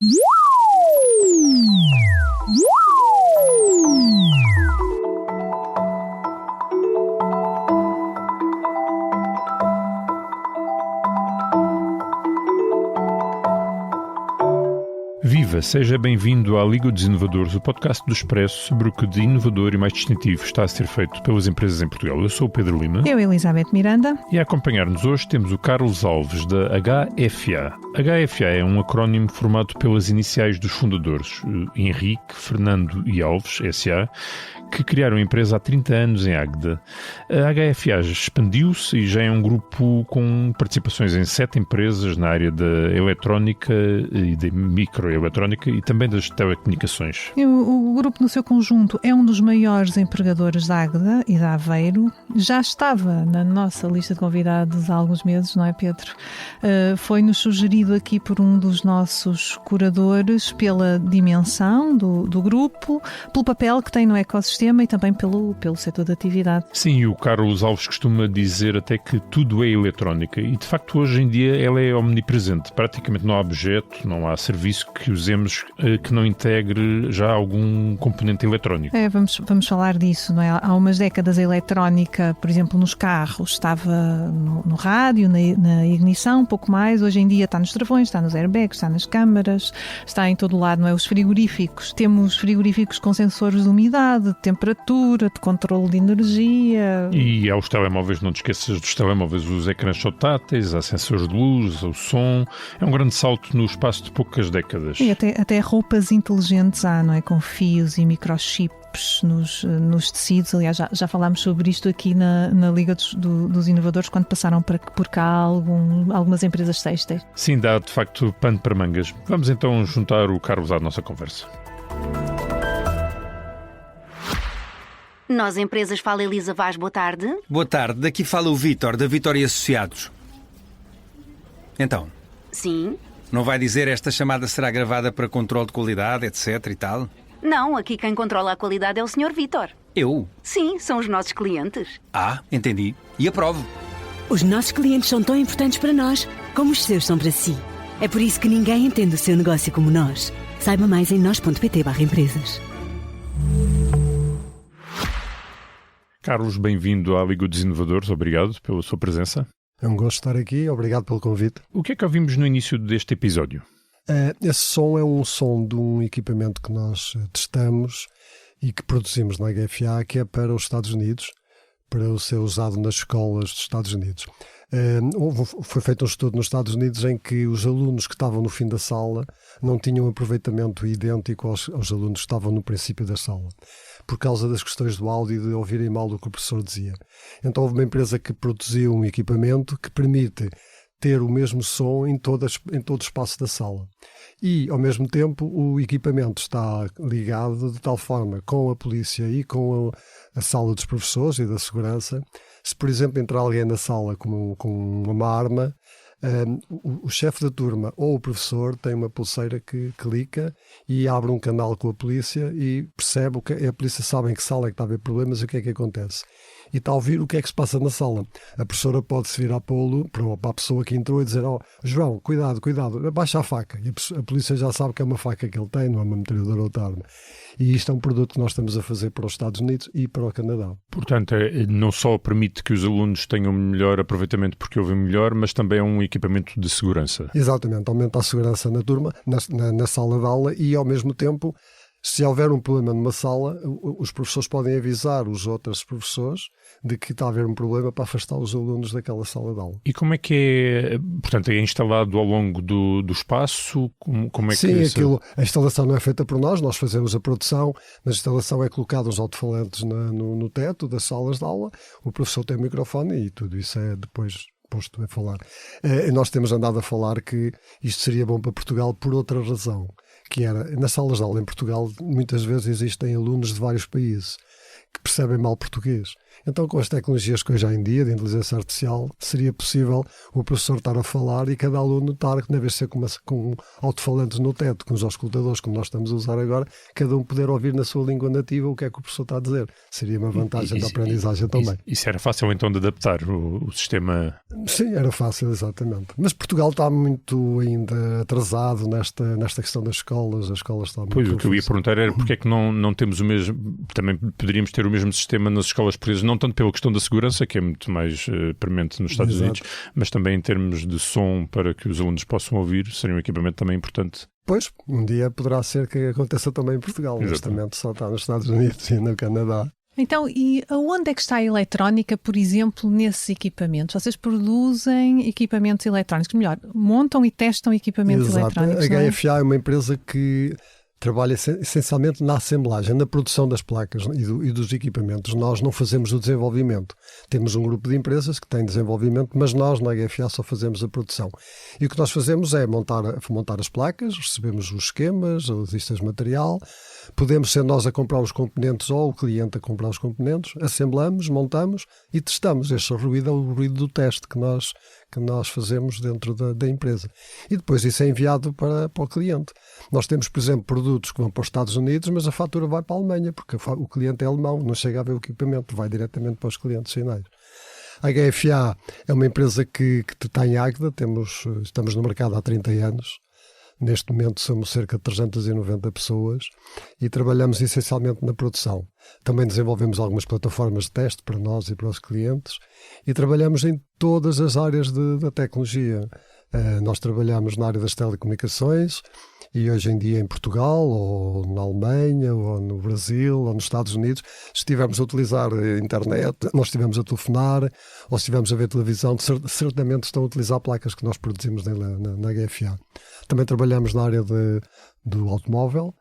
Viva! Seja bem-vindo à Liga dos Inovadores, o podcast do Expresso sobre o que de inovador e mais distintivo está a ser feito pelas empresas em Portugal. Eu sou o Pedro Lima. Eu, Elizabeth Miranda. E a acompanhar-nos hoje temos o Carlos Alves, da HFA. HFA é um acrónimo formado pelas iniciais dos fundadores, Henrique, Fernando e Alves, S.A., que criaram a empresa há 30 anos em Águeda. A HFA expandiu-se e já é um grupo com participações em 7 empresas na área da eletrónica e da microeletrónica e também das telecomunicações. O grupo no seu conjunto é um dos maiores empregadores da Águeda e da Aveiro. Já estava na nossa lista de convidados há alguns meses, não é, Pedro? Foi-nos sugerido aqui por um dos nossos curadores pela dimensão do grupo, pelo papel que tem no ecossistema e também pelo setor de atividade. Sim, o Carlos Alves costuma dizer até que tudo é eletrónica e, de facto, hoje em dia ela é omnipresente. Praticamente não há objeto, não há serviço que usemos que não integre já algum componente eletrónico. Vamos falar disso, não é? Há umas décadas a eletrónica, por exemplo, nos carros, estava no rádio, na ignição, um pouco mais. Hoje em dia está nos travões, está nos airbags, está nas câmaras, está em todo o lado, não é? Os frigoríficos. Temos frigoríficos com sensores de umidade, de temperatura, de controle de energia. E aos telemóveis, não te esqueças dos telemóveis, os ecrãs são táteis, há sensores de luz, o som. É um grande salto no espaço de poucas décadas. E até roupas inteligentes há, não é? Com fios e microchips nos tecidos. Aliás, já falámos sobre isto aqui na Liga dos Inovadores, quando passaram por cá algumas empresas têxteis. Sim, dá de facto pano para mangas. Vamos então juntar o Carlos à nossa conversa. Nós, empresas, fala Elisa Vaz, boa tarde. Boa tarde, daqui fala o Vítor, da Vítor e Associados. Então? Sim? Não vai dizer esta chamada será gravada para controle de qualidade, etc e tal? Não, aqui quem controla a qualidade é o Sr. Vítor. Eu? Sim, são os nossos clientes. Ah, entendi. E aprovo. Os nossos clientes são tão importantes para nós como os seus são para si. É por isso que ninguém entende o seu negócio como nós. Saiba mais em nós.pt/empresas. Carlos, bem-vindo à Liga dos Inovadores. Obrigado pela sua presença. É um gosto estar aqui. Obrigado pelo convite. O que é que ouvimos no início deste episódio? Esse som é um som de um equipamento que nós testamos e que produzimos na HFA, que é para os Estados Unidos, para ser usado nas escolas dos Estados Unidos. Foi feito um estudo nos Estados Unidos em que os alunos que estavam no fim da sala não tinham aproveitamento idêntico aos alunos que estavam no princípio da sala, por causa das questões do áudio e de ouvirem mal o que o professor dizia. Então houve uma empresa que produziu um equipamento que permite ter o mesmo som em todo o espaço da sala. E, ao mesmo tempo, o equipamento está ligado de tal forma com a polícia e com a sala dos professores e da segurança. Se, por exemplo, entrar alguém na sala com uma arma, o chefe da turma ou o professor tem uma pulseira que clica e abre um canal com a polícia e percebe a polícia sabe em que sala é que está a haver problemas e o que é que acontece. E está a ouvir o que é que se passa na sala. A professora pode-se virar para a pessoa que entrou e dizer: João, cuidado, baixa a faca. E a polícia já sabe que é uma faca que ele tem, não é uma metralhadora ou outra arma. E isto é um produto que nós estamos a fazer para os Estados Unidos e para o Canadá. Portanto, não só permite que os alunos tenham melhor aproveitamento porque ouvem melhor, mas também é um equipamento de segurança. Exatamente, aumenta a segurança na turma, na sala de aula e, ao mesmo tempo, se houver um problema numa sala, os professores podem avisar os outros professores de que está a haver um problema para afastar os alunos daquela sala de aula. E como é que é, portanto, é instalado ao longo do espaço? Como é Sim, que a instalação não é feita por nós fazemos a produção, mas a instalação é colocada os alto-falantes no teto das salas de aula, o professor tem o microfone e tudo isso é depois posto a falar. Nós temos andado a falar que isto seria bom para Portugal por outra razão, que era, nas salas de aula em Portugal, muitas vezes existem alunos de vários países que percebem mal português. Então, com as tecnologias que hoje há em dia, de inteligência artificial, seria possível o professor estar a falar e cada aluno estar, que deve ser com alto-falantes no teto, com os auscultadores como nós estamos a usar agora, cada um poder ouvir na sua língua nativa o que é que o professor está a dizer. Seria uma vantagem da aprendizagem também. Isso era fácil então de adaptar o sistema? Sim, era fácil, exatamente. Mas Portugal está muito ainda atrasado nesta questão das escolas. As escolas estão muito Pois, o que eu ia confusas. perguntar era porque é que não temos o mesmo, também poderíamos ter o mesmo sistema nas escolas portuguesas, não tanto pela questão da segurança, que é muito mais premente nos Estados Exato. Unidos, mas também em termos de som para que os alunos possam ouvir, seria um equipamento também importante. Pois, um dia poderá ser que aconteça também em Portugal. Neste momento só está nos Estados Unidos e no Canadá. Então, e aonde é que está a eletrónica, por exemplo, nesses equipamentos? Vocês produzem equipamentos eletrónicos, melhor, montam e testam equipamentos eletrónicos, A não é? HFA é uma empresa que trabalha essencialmente na assemblagem, na produção das placas e dos equipamentos. Nós não fazemos o desenvolvimento. Temos um grupo de empresas que têm desenvolvimento, mas nós na HFA só fazemos a produção. E o que nós fazemos é montar as placas, recebemos os esquemas, as listas de material, podemos ser nós a comprar os componentes ou o cliente a comprar os componentes, assemblamos, montamos e testamos. Este ruído é o ruído do teste que nós fazemos dentro da empresa. E depois isso é enviado para o cliente. Nós temos, por exemplo, produtos que vão para os Estados Unidos, mas a fatura vai para a Alemanha, porque o cliente é alemão, não chega a ver o equipamento, vai diretamente para os clientes finais. A HFA é uma empresa que está em Águeda, estamos no mercado há 30 anos. Neste momento somos cerca de 390 pessoas e trabalhamos essencialmente na produção. Também desenvolvemos algumas plataformas de teste para nós e para os clientes e trabalhamos em todas as áreas da tecnologia. Nós trabalhamos na área das telecomunicações e hoje em dia em Portugal, ou na Alemanha, ou no Brasil, ou nos Estados Unidos, se estivermos a utilizar a internet, nós estivemos a telefonar, ou se estivermos a ver televisão, certamente estão a utilizar placas que nós produzimos na HFA. Também trabalhamos na área do automóvel.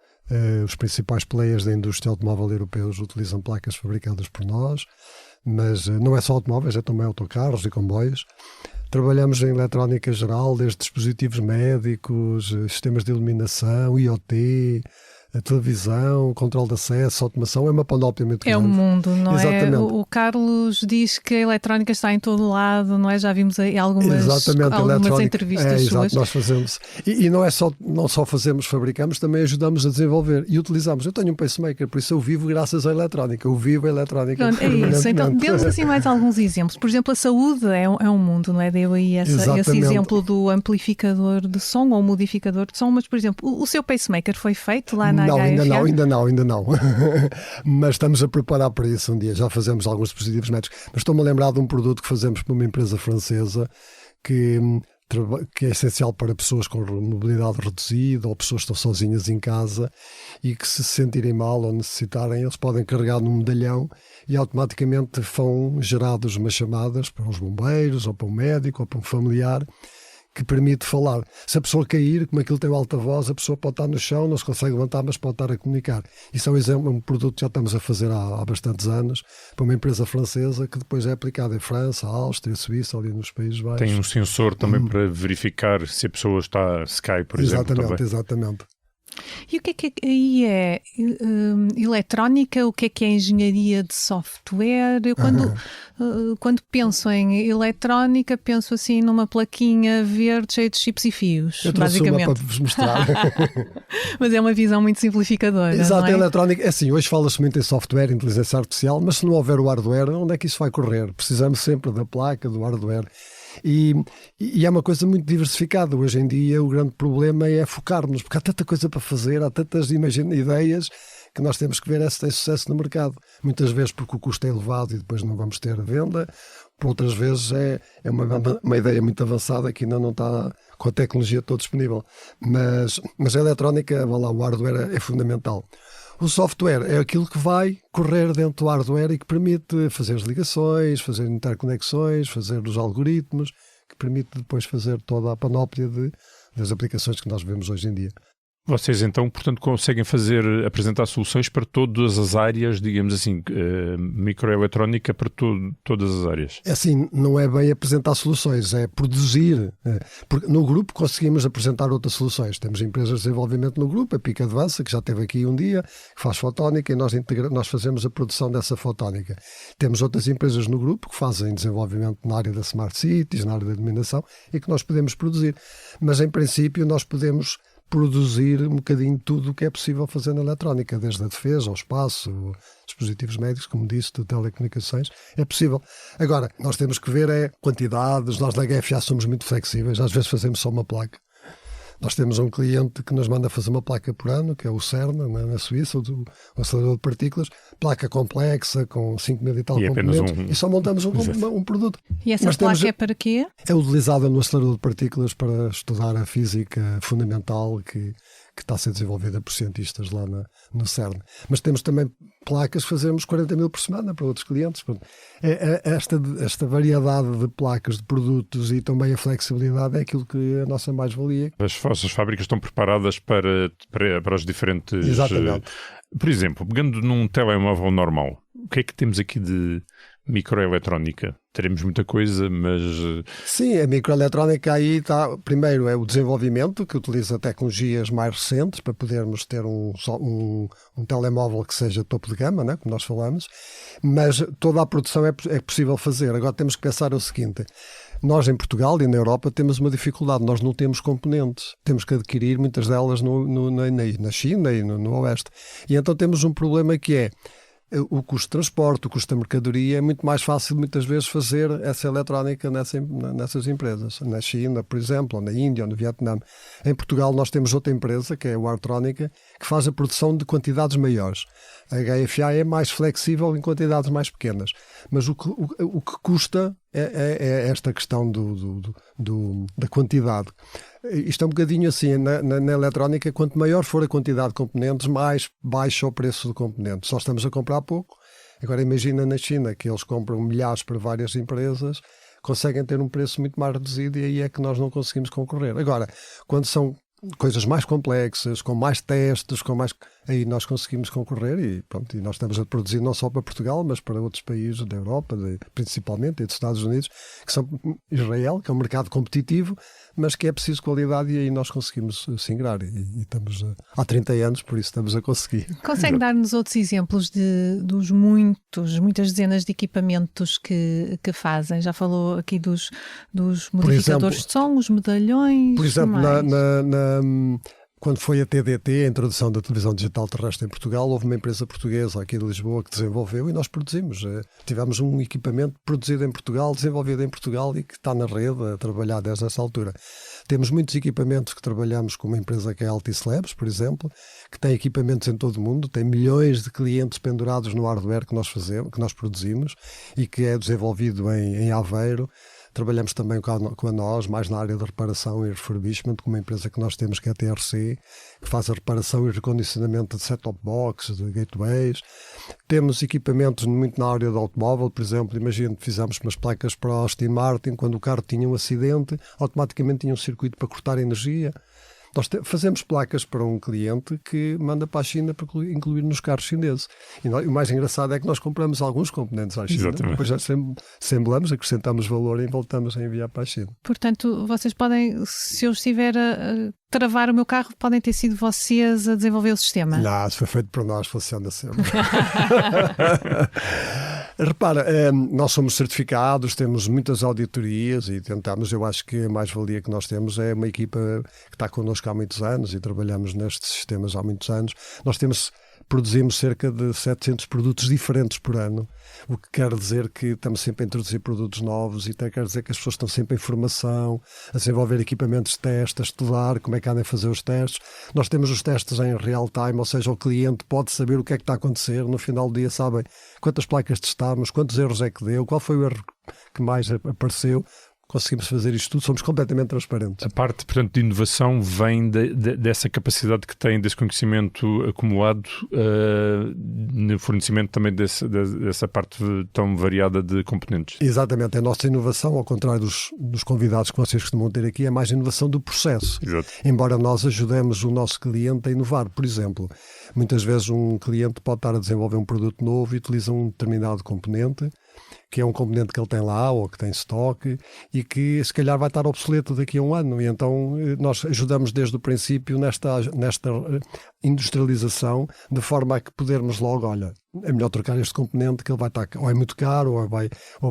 Os principais players da indústria automóvel europeus utilizam placas fabricadas por nós, mas não é só automóveis, é também autocarros e comboios. Trabalhamos em eletrónica geral, desde dispositivos médicos, sistemas de iluminação, IoT, a televisão, controle de acesso, automação, é uma panóplia muito grande. É o mundo, não Exatamente. é? O Carlos diz que a eletrónica está em todo lado, não é? Já vimos aí algumas entrevistas suas. Exato, nós fazemos. E não só fazemos, fabricamos, também ajudamos a desenvolver e utilizamos. Eu tenho um pacemaker, por isso eu vivo graças à eletrónica. Eu vivo a eletrónica. Pronto, é isso. Então, dê-nos assim mais alguns exemplos. Por exemplo, a saúde é um mundo, não é? Deu aí esse exemplo do amplificador de som ou modificador de som, mas, por exemplo, o seu pacemaker foi feito lá na HFA? Ainda não. Mas estamos a preparar para isso um dia. Já fazemos alguns dispositivos médicos. Mas estou-me a lembrar de um produto que fazemos para uma empresa francesa que é essencial para pessoas com mobilidade reduzida ou pessoas que estão sozinhas em casa e que se sentirem mal ou necessitarem, eles podem carregar num medalhão e automaticamente vão gerados umas chamadas para os bombeiros ou para um médico ou para um familiar que permite falar. Se a pessoa cair, como aquilo tem alta voz, a pessoa pode estar no chão, não se consegue levantar, mas pode estar a comunicar. Isso é um exemplo, um produto que já estamos a fazer há bastantes anos, para uma empresa francesa, que depois é aplicada em França, Áustria, Suíça, ali nos Países Baixos. Tem um sensor também para verificar se a pessoa se cai, por exemplo. Exatamente. E o que aí é eletrónica? O que é engenharia de software? Eu quando penso em eletrónica, penso assim numa plaquinha verde cheia de chips e fios, eu trouxe basicamente. uma para vos mostrar. Mas é uma visão muito simplificadora. Exato, não é? A eletrónica, é assim, hoje fala-se muito em software, inteligência artificial, mas se não houver o hardware, onde é que isso vai correr? Precisamos sempre da placa, do hardware. E é uma coisa muito diversificada. Hoje em dia o grande problema é focar-nos, porque há tanta coisa para fazer, há tantas ideias que nós temos que ver se tem sucesso no mercado. Muitas vezes porque o custo é elevado e depois não vamos ter a venda, por outras vezes é uma ideia muito avançada que ainda não está com a tecnologia toda disponível. Mas a eletrónica, o hardware é fundamental. O software é aquilo que vai correr dentro do hardware e que permite fazer as ligações, fazer interconexões, fazer os algoritmos, que permite depois fazer toda a panóplia das aplicações que nós vemos hoje em dia. Vocês então, portanto, conseguem apresentar soluções para todas as áreas, digamos assim, microeletrónica para todas as áreas? É assim, não é bem apresentar soluções, é produzir. Porque no grupo conseguimos apresentar outras soluções. Temos empresas de desenvolvimento no grupo, a Pica Advança, que já esteve aqui um dia, que faz fotónica, e nós fazemos a produção dessa fotónica. Temos outras empresas no grupo que fazem desenvolvimento na área da Smart Cities, na área da iluminação, e que nós podemos produzir. Mas, em princípio, nós podemos produzir um bocadinho tudo o que é possível fazer na eletrónica, desde a defesa, ao espaço, dispositivos médicos, como disse, de telecomunicações, é possível. Agora, nós temos que ver quantidades, nós da GFA somos muito flexíveis, às vezes fazemos só uma placa. Nós temos um cliente que nos manda fazer uma placa por ano, que é o CERN, na Suíça, o acelerador de partículas, placa complexa, com 5.000 e tal componentes, e só montamos um produto. E essa placa é para quê? É utilizada no acelerador de partículas para estudar a física fundamental que está a ser desenvolvida por cientistas lá no CERN. Mas temos também placas que fazemos 40.000 por semana para outros clientes. Esta variedade de placas, de produtos e também a flexibilidade é aquilo que é a nossa mais-valia. As vossas fábricas estão preparadas para os diferentes... Exatamente. Por exemplo, pegando num telemóvel normal, o que é que temos aqui de microeletrónica? Teremos muita coisa, mas... Sim, a microeletrónica aí está... Primeiro é o desenvolvimento, que utiliza tecnologias mais recentes para podermos ter um telemóvel que seja topo de gama, né, como nós falamos, mas toda a produção é possível fazer. Agora temos que pensar o seguinte: nós em Portugal e na Europa temos uma dificuldade, nós não temos componentes, temos que adquirir muitas delas na China e no Oeste. E então temos um problema que é o custo de transporte, o custo da mercadoria. É muito mais fácil muitas vezes fazer essa eletrónica nessas empresas. Na China, por exemplo, ou na Índia, ou no Vietnã. Em Portugal nós temos outra empresa, que é a Wartronic, que faz a produção de quantidades maiores. A HFA é mais flexível em quantidades mais pequenas. Mas o que custa é esta questão da quantidade. Isto é um bocadinho assim, na eletrónica, quanto maior for a quantidade de componentes, mais baixo é o preço do componente. Só estamos a comprar pouco. Agora imagina na China, que eles compram milhares para várias empresas, conseguem ter um preço muito mais reduzido, e aí é que nós não conseguimos concorrer. Agora, quando são coisas mais complexas, com mais testes, aí nós conseguimos concorrer, e pronto, e nós estamos a produzir não só para Portugal, mas para outros países da Europa, principalmente, e dos Estados Unidos, que são Israel, que é um mercado competitivo, mas que é preciso qualidade, e aí nós conseguimos se ingrar, e estamos há 30 anos, por isso estamos a conseguir. Consegue dar-nos outros exemplos dos muitas dezenas de equipamentos que fazem? Já falou aqui dos modificadores de som, os medalhões. Por exemplo, quando foi a TDT, a introdução da televisão digital terrestre em Portugal, houve uma empresa portuguesa aqui de Lisboa que desenvolveu, e nós produzimos. Tivemos um equipamento produzido em Portugal, desenvolvido em Portugal, e que está na rede a trabalhar desde essa altura. Temos muitos equipamentos que trabalhamos com uma empresa que é a Altis Labs, por exemplo, que tem equipamentos em todo o mundo, tem milhões de clientes pendurados no hardware que nós produzimos, e que é desenvolvido em Aveiro. Trabalhamos também com a nós, mais na área de reparação e refurbishment, com uma empresa que nós temos, que é a TRC, que faz a reparação e recondicionamento de set-top boxes, de gateways. Temos equipamentos muito na área do automóvel, por exemplo, imagina que fizemos umas placas para a Aston Martin, quando o carro tinha um acidente, automaticamente tinha um circuito para cortar energia. Nós fazemos placas para um cliente que manda para a China para incluir nos carros chineses. E o mais engraçado é que nós compramos alguns componentes à China, depois já assemblamos, acrescentamos valor e voltamos a enviar para a China. Portanto, vocês podem, se eu estiver a travar o meu carro, podem ter sido vocês a desenvolver o sistema? Não, se foi feito por nós, funciona sempre. Repara, nós somos certificados, temos muitas auditorias e tentamos. Eu acho que a mais-valia que nós temos é uma equipa que está connosco há muitos anos e trabalhamos nestes sistemas há muitos anos. Produzimos cerca de 700 produtos diferentes por ano, o que quer dizer que estamos sempre a introduzir produtos novos, e quer dizer que as pessoas estão sempre em formação, a desenvolver equipamentos de teste, a estudar como é que andam a fazer os testes. Nós temos os testes em real time, ou seja, o cliente pode saber o que é que está a acontecer, no final do dia sabem quantas placas testamos, quantos erros é que deu, qual foi o erro que mais apareceu, conseguimos fazer isto tudo, somos completamente transparentes. A parte, portanto, de inovação vem dessa capacidade que tem, desse conhecimento acumulado no fornecimento também dessa parte tão variada de componentes. Exatamente, a nossa inovação, ao contrário dos convidados que vocês costumam ter aqui, é mais inovação do processo. Exato. Embora nós ajudemos o nosso cliente a inovar. Por exemplo, muitas vezes um cliente pode estar a desenvolver um produto novo e utiliza um determinado componente, que é um componente que ele tem lá ou que tem estoque e que se calhar vai estar obsoleto daqui a um ano. E então nós ajudamos desde o princípio nesta industrialização, de forma a que podermos logo, olha, é melhor trocar este componente que ele vai estar, ou é muito caro, ou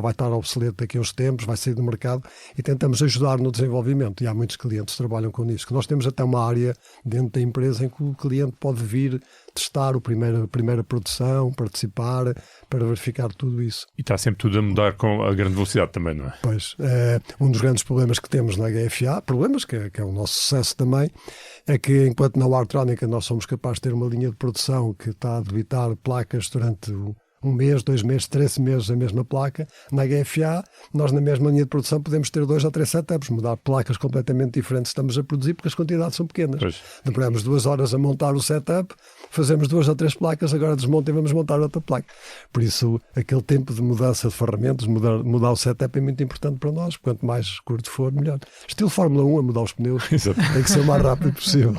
vai estar obsoleto daqui a uns tempos, vai sair do mercado, e tentamos ajudar no desenvolvimento. E há muitos clientes que trabalham com isso. Nós temos até uma área dentro da empresa em que o cliente pode vir testar a primeira produção, participar, para verificar tudo isso. E está sempre tudo a mudar com a grande velocidade também, não é? Pois, um dos grandes problemas que temos na HFA, problemas que é o nosso sucesso também, é que enquanto na Wartrónica nós somos capazes de ter uma linha de produção que está a debitar placas durante um mês, 2 meses, 3 meses a mesma placa, na HFA nós na mesma linha de produção podemos ter 2 ou 3 setups, mudar placas completamente diferentes estamos a produzir porque as quantidades são pequenas. Pois. Demoramos 2 horas a montar o setup, fazemos 2 ou 3 placas, agora desmonta e vamos montar outra placa. Por isso, aquele tempo de mudança de ferramentas, mudar o setup é muito importante para nós, quanto mais curto for, melhor. Estilo Fórmula 1 a mudar os pneus, Exato. tem que ser o mais rápido possível.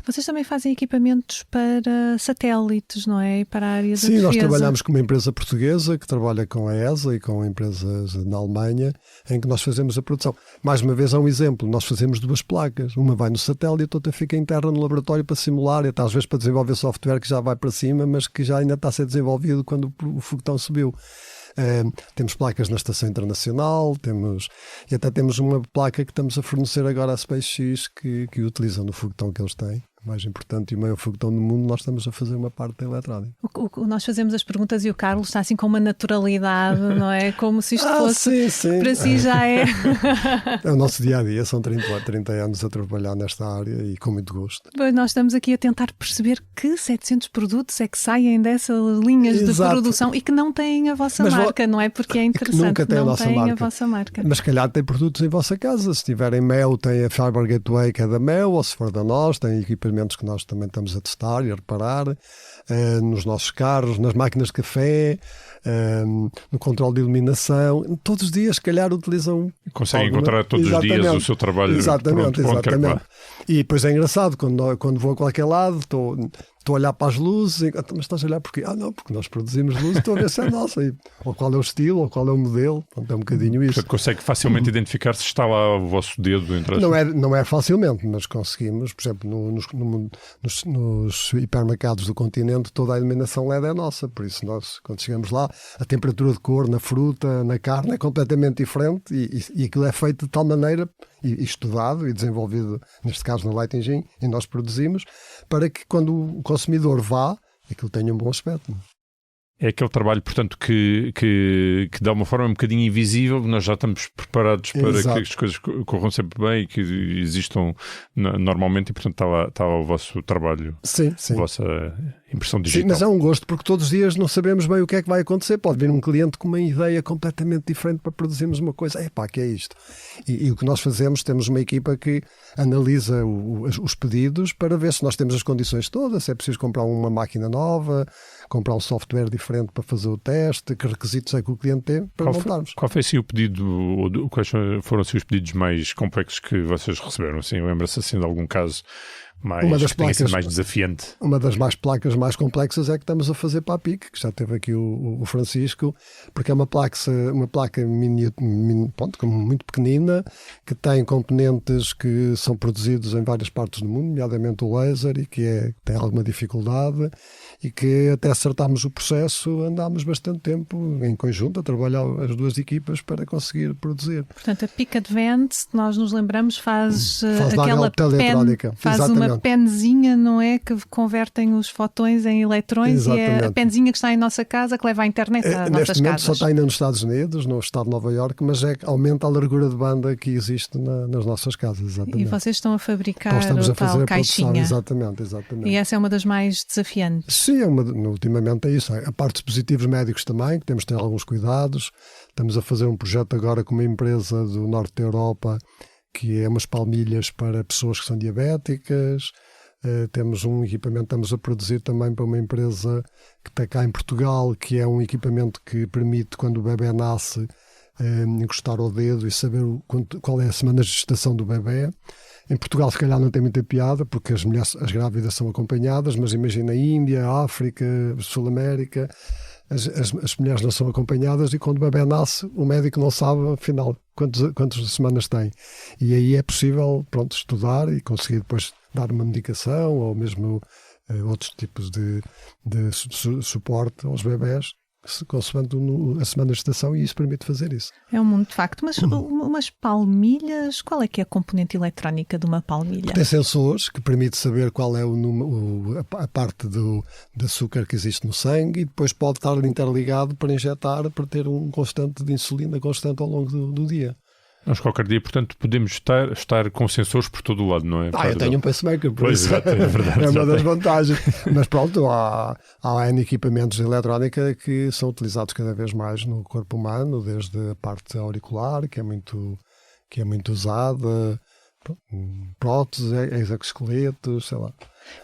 Vocês também fazem equipamentos para satélites, não é? E para a área da Sim, defesa. nós trabalhamos com uma empresa portuguesa que trabalha com a ESA e com empresas na Alemanha, em que nós fazemos a produção. Mais uma vez, há um exemplo. Nós fazemos 2 placas. Uma vai no satélite, outra fica interna no laboratório para simular, e até às vezes para desenvolver software que já vai para cima, mas que já ainda está a ser desenvolvido quando o foguetão subiu. Temos placas na Estação Internacional, e até temos uma placa que estamos a fornecer agora à SpaceX que utilizam no foguetão que eles têm. O mais importante e o maior foguetão do mundo, nós estamos a fazer uma parte da eletrónica. Nós fazemos as perguntas e o Carlos está assim com uma naturalidade, não é? Como se isto fosse, sim. para si já é. É o nosso dia-a-dia, são 30 anos a trabalhar nesta área e com muito gosto. Pois nós estamos aqui a tentar perceber que 700 produtos é que saem dessas linhas de produção e que não têm a vossa marca, não é? Porque é interessante, nunca tem não têm a vossa marca. Mas se calhar tem produtos em vossa casa, se tiverem Mel, tem a Fiber Gateway que é da Mel, ou se for da nós, tem equipamentos que nós também estamos a testar e a reparar, nos nossos carros, nas máquinas de café, no controle de iluminação. Todos os dias, se calhar, utilizam... Conseguem encontrar todos os dias o seu trabalho. Exatamente. E depois é engraçado, quando vou a qualquer lado, estou a olhar para as luzes e mas estás a olhar porquê? Não, porque nós produzimos luzes, estou a ver se é nossa. Ou qual é o estilo, ou qual é o modelo. Portanto, é um bocadinho isso. Portanto, consegue facilmente identificar se está lá o vosso dedo entre as... Não é facilmente, mas conseguimos. Por exemplo, nos hipermercados do continente, toda a iluminação LED é nossa. Por isso, nós, quando chegamos lá, a temperatura de cor na fruta, na carne, é completamente diferente e aquilo é feito de tal maneira, e estudado e desenvolvido, neste caso no Light Engine, e nós produzimos, para que quando o consumidor vá, aquilo tenha um bom aspecto. É aquele trabalho, portanto, que dá uma forma um bocadinho invisível. Nós já estamos preparados para Exato. que as coisas corram sempre bem e que existam normalmente, e portanto está lá o vosso trabalho, Sim. a vossa impressão digital. Sim, mas é um gosto, porque todos os dias não sabemos bem o que é que vai acontecer. Pode vir um cliente com uma ideia completamente diferente para produzirmos uma coisa. Que é isto? E o que nós fazemos, temos uma equipa que analisa os pedidos para ver se nós temos as condições todas, se é preciso comprar uma máquina nova, comprar um software diferente para fazer o teste, que requisitos é que o cliente tem para montarmos. Qual foi assim o pedido, ou quais foram assim, os pedidos mais complexos que vocês receberam? Assim, lembra-se assim de algum caso mais desafiante? Uma das placas mais complexas é que estamos a fazer para a PIC, que já teve aqui o Francisco, porque é uma placa muito pequenina, que tem componentes que são produzidos em várias partes do mundo, nomeadamente o laser, e que tem alguma dificuldade, e que até acertarmos o processo andámos bastante tempo em conjunto a trabalhar as duas equipas para conseguir produzir. Portanto, a PIC Advanced, nós nos lembramos, faz aquela eletrónica. Faz uma penzinha, não é? Que convertem os fotões em eletrões. Exatamente. E é a penzinha que está em nossa casa, que leva a internet às nossas casas. Neste momento só está ainda nos Estados Unidos, no estado de Nova Iorque, mas aumenta a largura de banda que existe nas nossas casas. Exatamente. E vocês estão a fabricar a tal caixinha. Exatamente. E essa é uma das mais desafiantes. Sim, ultimamente é isso. A parte de dispositivos médicos também, que temos de ter alguns cuidados. Estamos a fazer um projeto agora com uma empresa do norte da Europa, que é umas palmilhas para pessoas que são diabéticas. Temos um equipamento, estamos a produzir também para uma empresa que está cá em Portugal, que é um equipamento que permite, quando o bebê nasce, encostar ao dedo e saber qual é a semana de gestação do bebê. Em Portugal, se calhar, não tem muita piada, porque as grávidas são acompanhadas, mas imagina a Índia, a África, a Sul-América, as mulheres não são acompanhadas e quando o bebê nasce, o médico não sabe, afinal, quantas semanas tem. E aí é possível, estudar e conseguir depois dar uma medicação ou mesmo outros tipos de suporte aos bebés, consoante a semana de gestação, e isso permite fazer isso. É um mundo de facto, mas umas palmilhas, qual é que é a componente eletrónica de uma palmilha? Tem sensores que permite saber qual é a parte do açúcar que existe no sangue e depois pode estar interligado para injetar, para ter um constante de insulina constante ao longo do dia. Nós qualquer dia, portanto, podemos estar com sensores por todo o lado, não é? Eu tenho um pacemaker, por pois, isso é verdade, é uma das vantagens. Mas pronto, há N equipamentos de eletrónica que são utilizados cada vez mais no corpo humano, desde a parte auricular, que é muito usada, próteses, exoesqueletos, sei lá.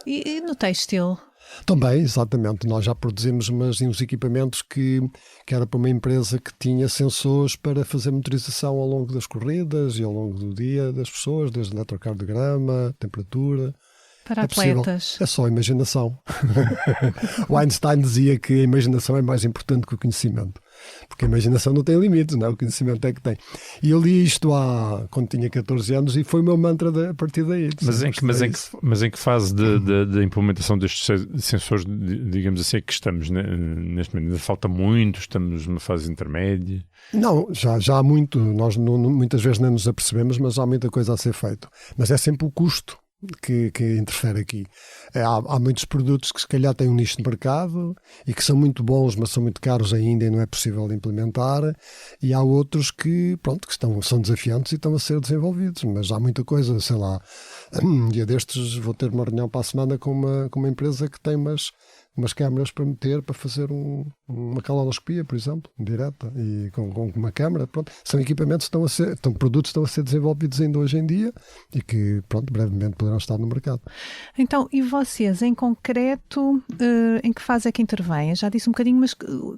E no têxtil? Também, exatamente. Nós já produzimos uns equipamentos que era para uma empresa que tinha sensores para fazer monitorização ao longo das corridas e ao longo do dia das pessoas, desde eletrocardiograma, temperatura. Para atletas. É só imaginação. O Einstein dizia que a imaginação é mais importante que o conhecimento. Porque a imaginação não tem limites, não é? O conhecimento é que tem. E eu li isto quando tinha 14 anos e foi o meu mantra a partir daí. Mas em que fase da implementação destes sensores, digamos assim, é que estamos neste momento? Ainda falta muito? Estamos numa fase intermédia? Não, já há muito. Nós muitas vezes nem nos apercebemos, mas há muita coisa a ser feita. Mas é sempre o custo que interfere aqui. Há muitos produtos que se calhar têm um nicho de mercado e que são muito bons, mas são muito caros ainda e não é possível de implementar, e há outros que são desafiantes e estão a ser desenvolvidos, mas há muita coisa, sei lá. Dia destes vou ter uma reunião para a semana com uma empresa que tem umas câmaras para meter, para fazer uma colonoscopia, por exemplo, direta, e com uma câmara. Pronto. São equipamentos produtos que estão a ser desenvolvidos ainda hoje em dia e que, brevemente poderão estar no mercado. Então, e vocês, em concreto, em que fase é que intervêm? Já disse um bocadinho, mas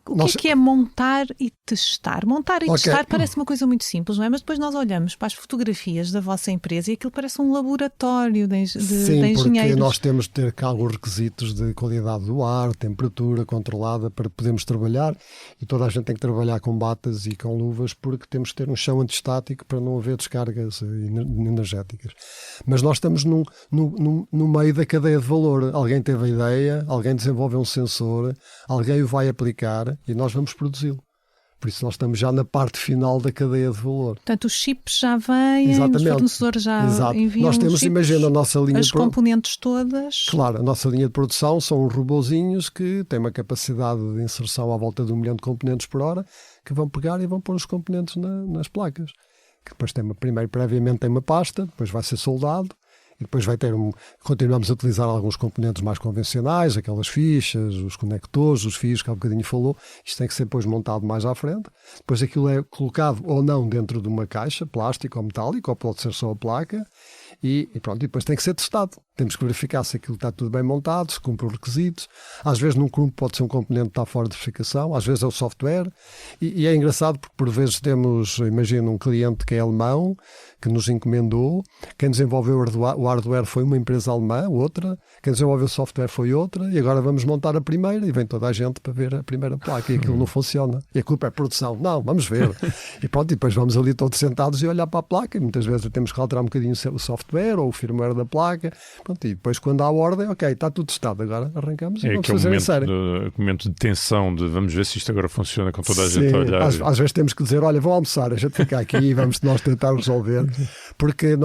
o que é montar e testar? Montar e testar parece uma coisa muito simples, não é? Mas depois nós olhamos para as fotografias da vossa empresa e aquilo parece um laboratório de engenheiros. Sim, porque nós temos de ter cá alguns requisitos de qualidade do ar, temperatura controlada para podermos trabalhar, e toda a gente tem que trabalhar com batas e com luvas, porque temos que ter um chão antistático para não haver descargas energéticas. Mas nós estamos no meio da cadeia de valor. Alguém teve a ideia, alguém desenvolveu um sensor, alguém o vai aplicar e nós vamos produzi-lo. Por isso nós estamos já na parte final da cadeia de valor. Portanto, os chips já vêm, os fornecedores já enviam. Nós temos, imagina, a nossa linha as componentes todas. Claro, a nossa linha de produção são uns robozinhos que têm uma capacidade de inserção à volta de 1 milhão de componentes por hora, que vão pegar e vão pôr os componentes nas placas. Que depois previamente tem uma pasta, depois vai ser soldado. E depois continuamos a utilizar alguns componentes mais convencionais, aquelas fichas, os conectores, os fios que há bocadinho falou. Isto tem que ser depois montado mais à frente. Depois aquilo é colocado ou não dentro de uma caixa, plástico ou metálico, ou pode ser só a placa. E depois tem que ser testado. Temos que verificar se aquilo está tudo bem montado, se cumpre os requisitos. Às vezes num cumpre, pode ser um componente que está fora de verificação, às vezes é o software. E é engraçado porque por vezes imagina um cliente que é alemão, que nos encomendou, quem desenvolveu o hardware foi uma empresa alemã, outra, quem desenvolveu o software foi outra, e agora vamos montar a primeira, e vem toda a gente para ver a primeira placa, e aquilo não funciona. E a culpa é a produção. Não, vamos ver. E depois vamos ali todos sentados e olhar para a placa, e muitas vezes temos que alterar um bocadinho o software ou o firmware da placa, e depois quando há a ordem, ok, está tudo testado, agora arrancamos e vamos fazer em série. Momento de tensão, de vamos ver se isto agora funciona, com toda a gente a olhar. Às vezes temos que dizer, olha, vão almoçar, a gente fica aqui e vamos nós tentar resolver, porque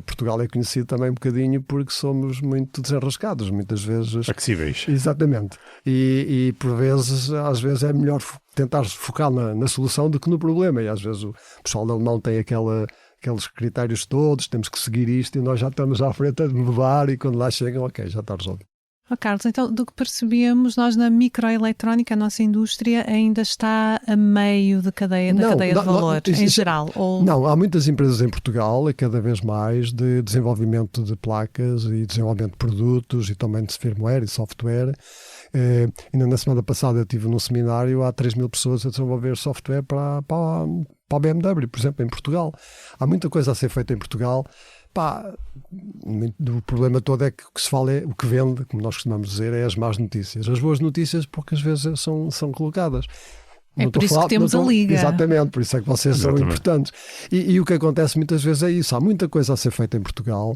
Portugal é conhecido também um bocadinho porque somos muito desenrascados, muitas vezes. Flexíveis. Exatamente. E por vezes, às vezes é melhor tentar focar na solução do que no problema, e às vezes o pessoal alemão tem aqueles critérios todos, temos que seguir isto e nós já estamos à frente a mudar, e quando lá chegam, ok, já está resolvido. Carlos, então, do que percebíamos, nós na microeletrónica, a nossa indústria ainda está a meio da cadeia de valor, em geral? Ou... Não, há muitas empresas em Portugal, cada vez mais, de desenvolvimento de placas e desenvolvimento de produtos e também de firmware e software. Ainda na semana passada eu estive num seminário, há 3.000 pessoas a desenvolver software para a BMW, por exemplo, em Portugal. Há muita coisa a ser feita em Portugal. O problema todo é que o que se fala é o que vende, como nós costumamos dizer, é as más notícias. As boas notícias poucas vezes são colocadas. É por isso que temos a Liga. Exatamente, por isso é que vocês são importantes. E o que acontece muitas vezes é isso. Há muita coisa a ser feita em Portugal.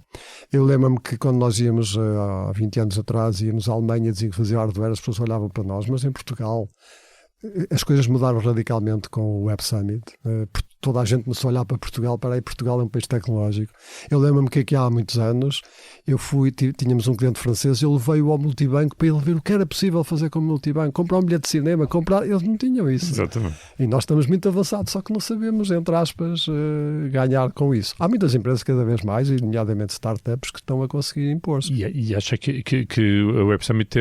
Eu lembro-me que quando nós íamos, há 20 anos atrás, íamos à Alemanha dizer que fazia hardware, as pessoas olhavam para nós, mas em Portugal as coisas mudaram radicalmente com o Web Summit. Toda a gente começou a olhar para Portugal. Para aí, Portugal é um país tecnológico. Eu lembro-me que aqui há muitos anos tínhamos um cliente francês, eu levei-o ao multibanco para ele ver o que era possível fazer com o multibanco, comprar um bilhete de cinema, eles não tinham isso. Exatamente. E nós estamos muito avançados, só que não sabemos, entre aspas, ganhar com isso. Há muitas empresas cada vez mais, e nomeadamente startups, que estão a conseguir impor-se. E acha que a Web Summit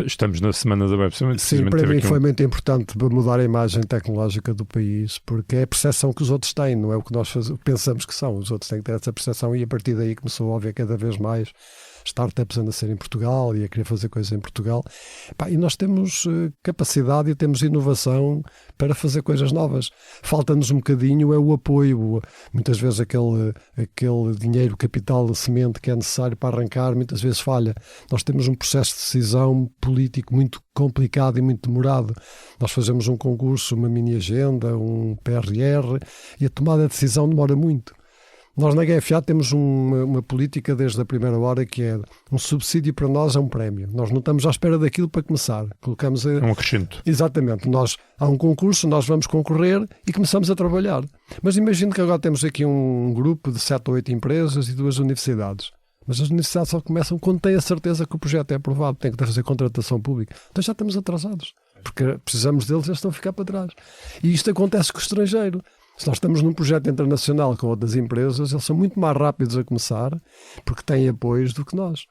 estamos na semana da Web Summit? Sim, para mim foi muito importante para mudar a imagem tecnológica do país, porque é a percepção que os outros têm, não é o que nós pensamos que são. Os outros têm que ter essa percepção, e a partir daí começou a haver cada vez mais startups a nascer em Portugal e a querer fazer coisas em Portugal. E nós temos capacidade e temos inovação para fazer coisas novas. Falta-nos um bocadinho o apoio, muitas vezes aquele dinheiro, capital, semente que é necessário para arrancar, muitas vezes falha. Nós temos um processo de decisão político muito complicado e muito demorado. Nós fazemos um concurso, uma mini-agenda, um PRR, e a tomada de decisão demora muito. Nós na GFA temos uma política desde a primeira hora, que é um subsídio para nós é um prémio. Nós não estamos à espera daquilo para começar. Colocamos um acrescento. Exatamente. Há um concurso, nós vamos concorrer e começamos a trabalhar. Mas imagine que agora temos aqui um grupo de 7 ou 8 empresas e 2 universidades. Mas as universidades só começam quando têm a certeza que o projeto é aprovado. Tem que fazer contratação pública. Então já estamos atrasados, porque precisamos deles e eles estão a ficar para trás. E isto acontece com o estrangeiro. Se nós estamos num projeto internacional com outras empresas, eles são muito mais rápidos a começar, porque têm apoios do que nós.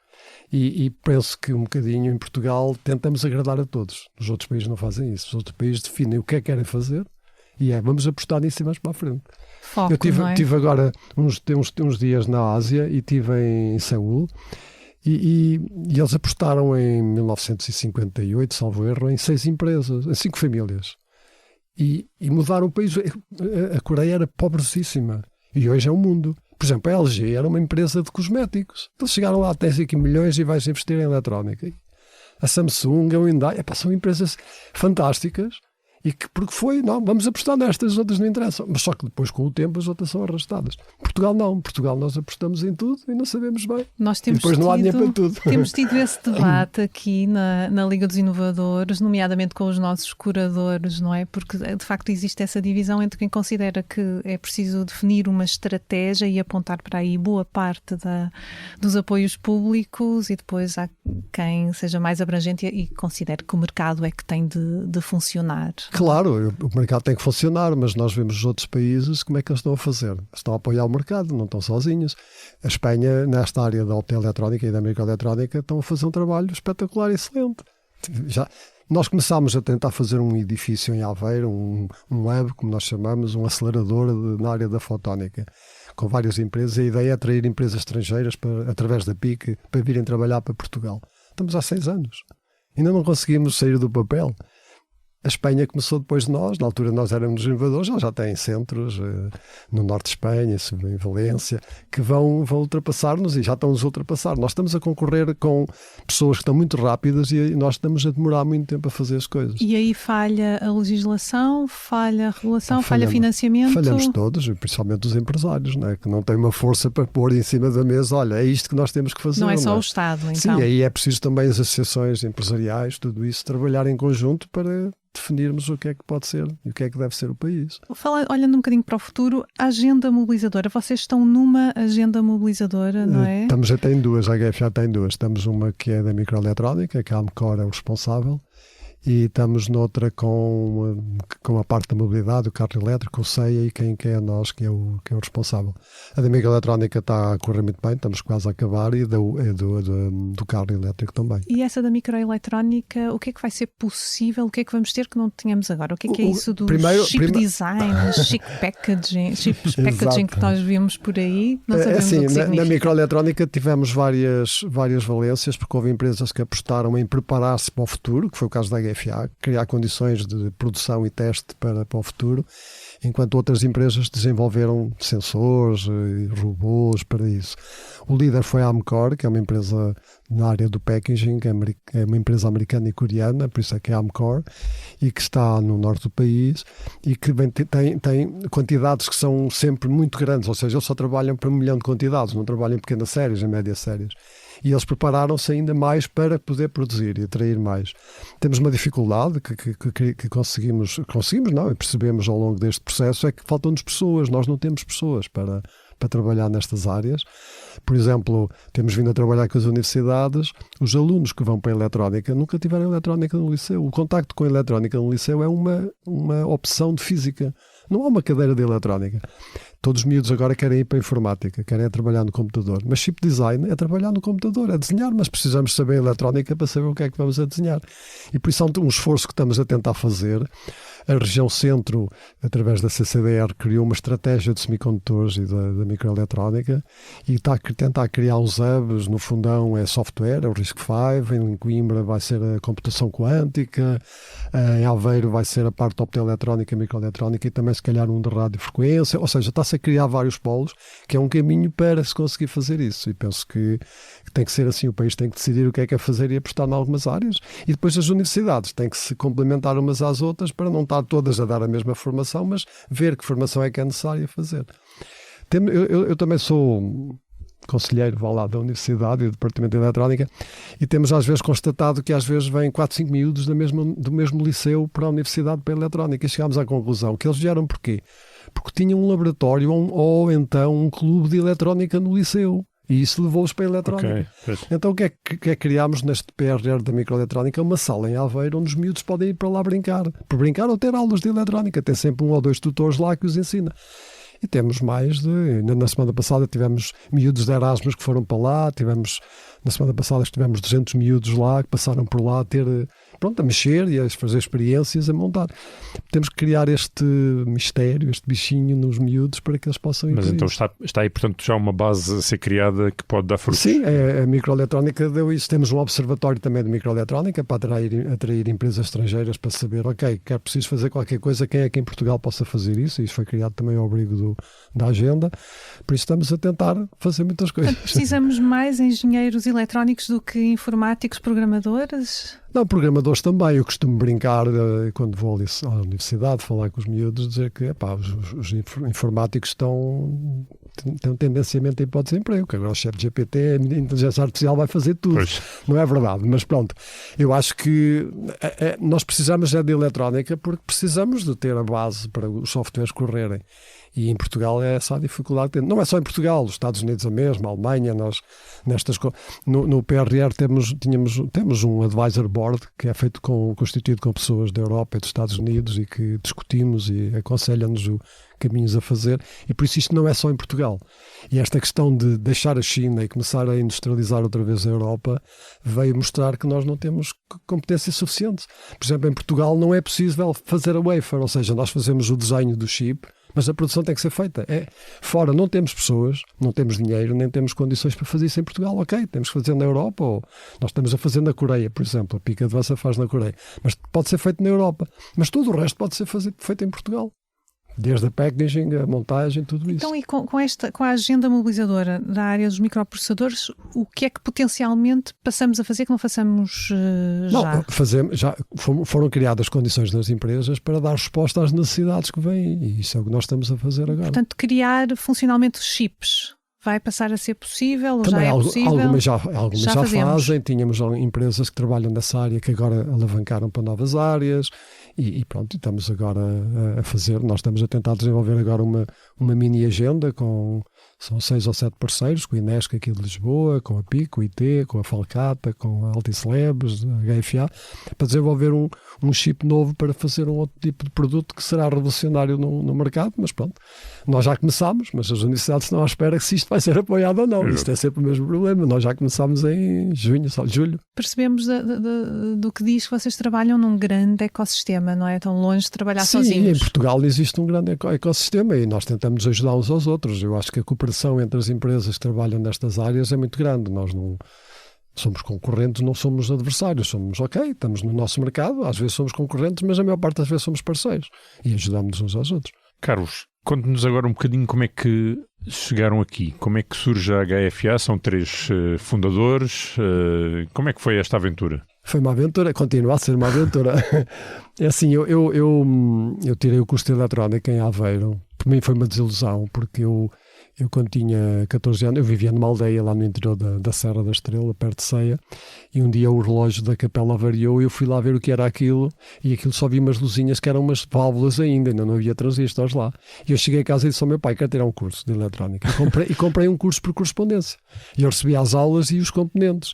E penso que um bocadinho em Portugal tentamos agradar a todos. Os outros países não fazem isso. Os outros países definem o que é que querem fazer e vamos apostar nisso e mais para a frente. Foco, eu tive agora uns dias na Ásia e estive em Seul. E eles apostaram em 1958, salvo erro, em 6 empresas, em 5 famílias. E mudaram o país. A Coreia era pobrecíssima e hoje é o mundo. Por exemplo, a LG era uma empresa de cosméticos. Eles chegaram lá, tens aqui milhões e vais investir em eletrónica. A Samsung, a Hyundai, são empresas fantásticas. E que, porque vamos apostar nestas, as outras não interessam. Mas só que depois, com o tempo, as outras são arrastadas. Portugal não. Portugal nós apostamos em tudo e não sabemos bem. Nós temos e depois não há dinheiro para tudo. Temos tido esse debate aqui na Liga dos Inovadores, nomeadamente com os nossos curadores, não é? Porque, de facto, existe essa divisão entre quem considera que é preciso definir uma estratégia e apontar para aí boa parte dos apoios públicos, e depois há quem seja mais abrangente e considere que o mercado é que tem de funcionar. Claro, o mercado tem que funcionar, mas nós vemos os outros países como é que eles estão a fazer. Estão a apoiar o mercado, não estão sozinhos. A Espanha, nesta área da optoeletrónica e da microeletrónica, estão a fazer um trabalho espetacular e excelente. Nós começámos a tentar fazer um edifício em Aveiro, um lab, como nós chamamos, um acelerador na área da fotónica, com várias empresas. A ideia é atrair empresas estrangeiras através da PIC para virem trabalhar para Portugal. Estamos há 6 anos. Ainda não conseguimos sair do papel. A Espanha começou depois de nós, na altura nós éramos inovadores, já tem centros no norte de Espanha, em Valência, que vão ultrapassar-nos e já estão-nos a ultrapassar. Nós estamos a concorrer com pessoas que estão muito rápidas e nós estamos a demorar muito tempo a fazer as coisas. E aí falha a legislação, falha a regulação, falha financiamento? Falhamos todos, principalmente os empresários, não é? Que não têm uma força para pôr em cima da mesa, olha, é isto que nós temos que fazer. Não é só o Estado, então. Sim, aí é preciso também as associações empresariais, tudo isso, trabalhar em conjunto para definirmos o que é que pode ser e o que é que deve ser o país. Olhando um bocadinho para o futuro, a agenda mobilizadora, vocês estão numa agenda mobilizadora, não é? Estamos até em 2, a GFA tem 2. Estamos uma que é da microeletrónica, que a Amcor é o responsável, e estamos noutra com a parte da mobilidade, o carro elétrico, o CEIA e quem é nós, que é o responsável. A da microeletrónica está a correr muito bem, estamos quase a acabar, e do carro elétrico também. E essa da microeletrónica, o que é que vai ser possível? O que é que vamos ter que não tínhamos agora? O que é isso do chip design, chip packaging que nós vimos por aí? Não sabemos o que significa. Na microeletrónica tivemos várias valências, porque houve empresas que apostaram em preparar-se para o futuro, que foi o caso da HFA, criar condições de produção e teste para o futuro, enquanto outras empresas desenvolveram sensores e robôs para isso. O líder foi a Amcor, que é uma empresa na área do packaging, é uma empresa americana e coreana, por isso é que é a Amcor, e que está no norte do país e que tem quantidades que são sempre muito grandes, ou seja, eles só trabalham para 1 milhão de quantidades, não trabalham em pequenas séries, em médias séries. E eles prepararam-se ainda mais para poder produzir e atrair mais. Temos uma dificuldade que conseguimos não, e percebemos ao longo deste processo, é que faltam-nos pessoas, nós não temos pessoas para trabalhar nestas áreas. Por exemplo, temos vindo a trabalhar com as universidades, os alunos que vão para a eletrónica nunca tiveram eletrónica no liceu. O contacto com a eletrónica no liceu é uma opção de física, não há uma cadeira de eletrónica. Todos os miúdos agora querem ir para a informática, querem trabalhar no computador. Mas chip design é trabalhar no computador, é desenhar, mas precisamos saber eletrónica para saber o que é que vamos a desenhar. E por isso há um esforço que estamos a tentar fazer. A região centro, através da CCDR, criou uma estratégia de semicondutores e da microeletrónica e está a tentar criar uns hubs. No Fundão é software, é o RISC-V, em Coimbra vai ser a computação quântica, em Aveiro vai ser a parte optoeletrónica e microeletrónica e também se calhar um de radiofrequência, ou seja, está-se a criar vários polos, que é um caminho para se conseguir fazer isso, e penso que tem que ser assim, o país tem que decidir o que é quer fazer e apostar em algumas áreas, e depois as universidades têm que se complementar umas às outras para não estar todas a dar a mesma formação, mas ver que formação é que é necessária fazer. Eu também sou conselheiro, vá lá, da Universidade e do Departamento de Eletrónica, e temos às vezes constatado que às vezes vêm 4, 5 miúdos do mesmo liceu para a Universidade para a Eletrónica, e chegámos à conclusão que eles vieram porquê? Porque tinham um laboratório ou então um clube de eletrónica no liceu. E isso levou-os para a eletrónica. Então o que é que criámos neste PRR da microeletrónica? Uma sala em Aveiro onde os miúdos podem ir para lá brincar. Por brincar ou ter aulas de eletrónica. Tem sempre 1 ou 2 tutores lá que os ensina. E temos mais na semana passada tivemos miúdos de Erasmus que foram para lá, na semana passada tivemos 200 miúdos lá que passaram por lá a mexer e a fazer experiências, a montar. Temos que criar este mistério, este bichinho nos miúdos para que eles possam ir. Mas então está aí, portanto, já uma base a ser criada que pode dar frutos. Sim, a microeletrónica deu isso. Temos um observatório também de microeletrónica para atrair empresas estrangeiras para saber, ok, que é preciso fazer qualquer coisa, quem é que em Portugal possa fazer isso, e isso foi criado também ao abrigo da agenda. Por isso estamos a tentar fazer muitas coisas. Portanto, precisamos mais engenheiros eletrónicos do que informáticos, programadores? Não, programadores também. Eu costumo brincar quando vou à universidade, falar com os miúdos, dizer que os informáticos têm tendencialmente a hipótese de emprego, que agora o ChatGPT, a inteligência artificial vai fazer tudo. Pois. Não é verdade, mas pronto. Eu acho que nós precisamos de eletrónica porque precisamos de ter a base para os softwares correrem. E em Portugal é essa a dificuldade. Não é só em Portugal, os Estados Unidos a mesma, a Alemanha, nós no PRR temos um advisor board que é constituído com pessoas da Europa e dos Estados Unidos e que discutimos e aconselham-nos caminhos a fazer, e por isso isto não é só em Portugal. E esta questão de deixar a China e começar a industrializar outra vez a Europa veio mostrar que nós não temos competência suficiente. Por exemplo, em Portugal não é possível fazer a wafer, ou seja, nós fazemos o desenho do chip, mas a produção tem que ser feita. Fora não temos pessoas, não temos dinheiro, nem temos condições para fazer isso em Portugal. Ok, temos que fazer na Europa, ou nós estamos a fazer na Coreia, por exemplo. A Pica de Vança faz na Coreia. Mas pode ser feito na Europa. Mas todo o resto pode ser feito em Portugal. Desde a packaging, a montagem, tudo isso. Então, e com a agenda mobilizadora da área dos microprocessadores, o que é que potencialmente passamos a fazer que não façamos já? Foram criadas condições nas empresas para dar resposta às necessidades que vêm, e isso é o que nós estamos a fazer agora. Portanto, criar funcionalmente os chips vai passar a ser possível ou também já é possível? Algumas já fazem. Tínhamos empresas que trabalham nessa área que agora alavancaram para novas áreas e pronto, estamos agora a fazer. Nós estamos a tentar desenvolver agora uma mini agenda com São 6 ou 7 parceiros, com a Inesca aqui de Lisboa, com a PIC, com o IT, com a Falcata, com a Altice Labs, a HFA, para desenvolver um chip novo para fazer um outro tipo de produto que será revolucionário no mercado, mas pronto, nós já começámos, mas as universidades estão à espera se isto vai ser apoiado ou não. Isto é sempre o mesmo problema. Nós já começámos em julho. Percebemos do que diz que vocês trabalham num grande ecossistema, não é tão longe de trabalhar sozinhos. Sim, em Portugal existe um grande ecossistema e nós tentamos ajudar uns aos outros. Eu acho que a cooperação entre as empresas que trabalham nestas áreas é muito grande. Nós não somos concorrentes, não somos adversários. Somos, estamos no nosso mercado, às vezes somos concorrentes, mas a maior parte das vezes somos parceiros e ajudamos uns aos outros. Carlos, conte-nos agora um bocadinho como é que chegaram aqui. Como é que surge a HFA? São 3 fundadores. Como é que foi esta aventura? Foi uma aventura, continua a ser uma aventura. É assim, eu tirei o curso de eletrónica em Aveiro. Para mim foi uma desilusão, porque eu quando tinha 14 anos, eu vivia numa aldeia lá no interior da Serra da Estrela, perto de Ceia, e um dia o relógio da capela variou e eu fui lá ver o que era aquilo, e aquilo só vi umas luzinhas que eram umas válvulas ainda não havia transistores lá. E eu cheguei a casa e disse ao meu pai, quero tirar um curso de eletrónica. E comprei um curso por correspondência. E eu recebia as aulas e os componentes.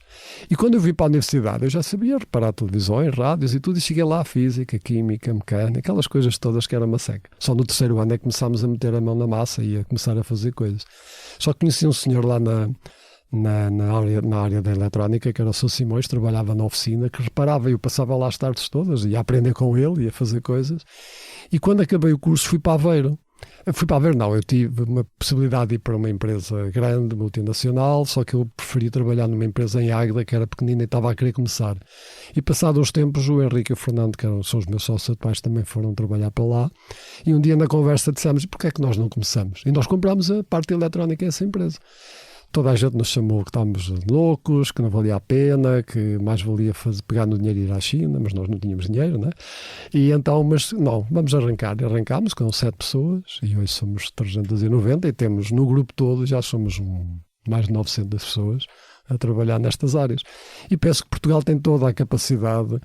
E quando eu vim para a universidade, eu já sabia reparar televisões, rádios e tudo, e cheguei lá, física, química, mecânica, aquelas coisas todas que era uma seca. Só no terceiro ano é que começámos a meter a mão na massa e a começar a fazer coisas. Só conheci um senhor lá na área da eletrónica, que era o Sr. Simões, trabalhava na oficina, que reparava, eu passava lá as tardes todas, ia aprender com ele, ia fazer coisas. E quando acabei o curso fui para Aveiro. Eu tive uma possibilidade de ir para uma empresa grande, multinacional, só que eu preferi trabalhar numa empresa em Águeda, que era pequenina e estava a querer começar. E passados uns tempos, o Henrique e o Fernando, que são os meus sócios atuais, também foram trabalhar para lá. E um dia na conversa dissemos, porquê é que nós não começamos? E nós comprámos a parte eletrónica dessa empresa. Toda a gente nos chamou que estávamos loucos, que não valia a pena, que mais valia pegar no dinheiro e ir à China, mas nós não tínhamos dinheiro, né? E então, mas não, vamos arrancar. E arrancámos com 7 pessoas e hoje somos 390 e temos no grupo todo, já somos mais de 900 pessoas a trabalhar nestas áreas. E penso que Portugal tem toda a capacidade.